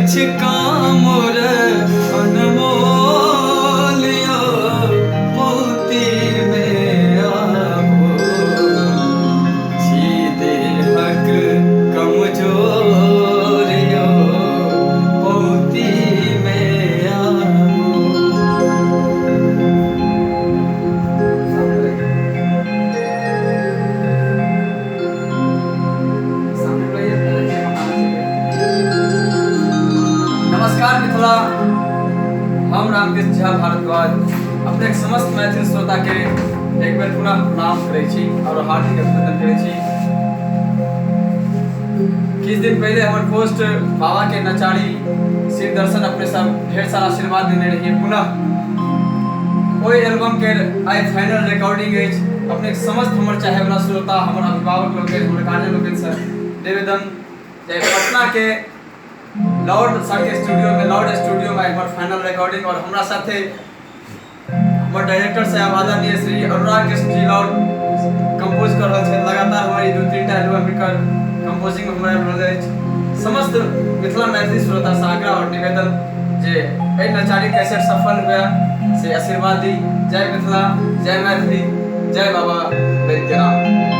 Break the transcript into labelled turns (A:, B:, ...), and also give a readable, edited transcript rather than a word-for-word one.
A: किछ कामोर अनमोल यो पौती में आबो छी देहक कमजोर यो पौती में आबो। नमस्कार मिथिला, हम रामकृष्ण झा भारद्वाज अपने समस्त मैथिल श्रोता के एक बेर पुनः प्रणाम करै छी और हार्दिक अभिनंदन करै छी। किछ दिन पहले हमर पोस्ट बाबा के नचारी शिव दर्शन अपने सब ढेर सारा आशीर्वाद देने रहिए। पुनः ओई एल्बम के आइ फाइनल रिकॉर्डिंग अछि। अपने समस्त हमर चाहे वाला श्रोता, हमर अभिभावक लोग, हमर गार्जियन लोग से निवेदन जे पटना के लॉर्ड सर के स्टूडियो में हमार फाइनल रिकॉर्डिंग और हमरा साथे हमर डायरेक्टर साहब आदरणीय श्री अनुराग कृष्ण जी लॉर्ड कंपोज कर रहल छै। लगातार हमारी 2-3 टा एल्बम एकर कंपोजिंग में हमरा रहल अछि। समस्त मिथिला मैथिली श्रोता से आग्रह और निवेदन जे एहि नचारी कैसेट सफल हुए से आशीर्वाद दी। जय मिथिला, जय मैथिली, जय बाबा वैद्यनाथ।